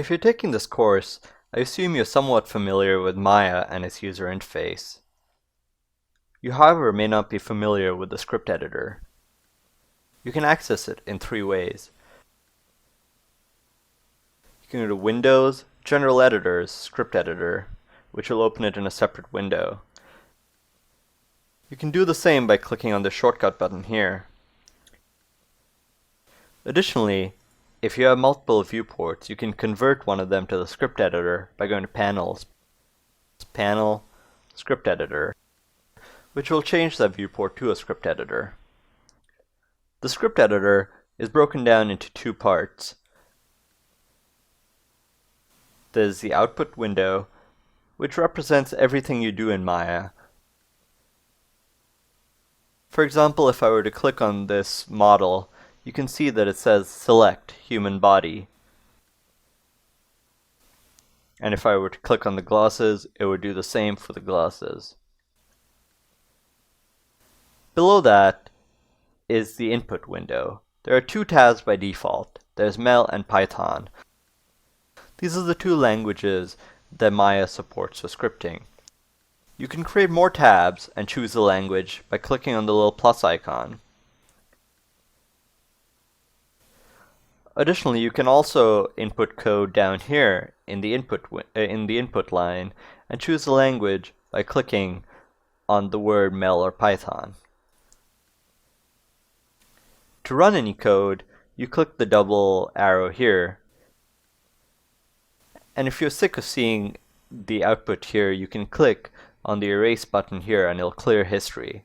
If you're taking this course, I assume you're somewhat familiar with Maya and its user interface. You, however, may not be familiar with the script editor. You can access it in three ways. You can go to Windows, General Editors, Script Editor, which will open it in a separate window. You can do the same by clicking on the shortcut button here. Additionally, if you have multiple viewports, you can convert one of them to the script editor by going to Panels, Panel, Script Editor, which will change that viewport to a script editor. The script editor is broken down into two parts. There's the output window, which represents everything you do in Maya. For example, if I were to click on this model, you can see that it says Select Human Body. And if I were to click on the glosses, it would do the same for the glosses. Below that is the input window. There are two tabs by default. There's Mel and Python. These are the two languages that Maya supports for scripting. You can create more tabs and choose the language by clicking on the little plus icon. Additionally, you can also input code down here in the input line and choose the language by clicking on the word Mel or Python. To run any code, you click the double arrow here. And if you're sick of seeing the output here, you can click on the erase button here and it'll clear history.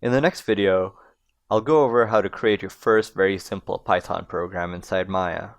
In the next video, I'll go over how to create your first very simple Python program inside Maya.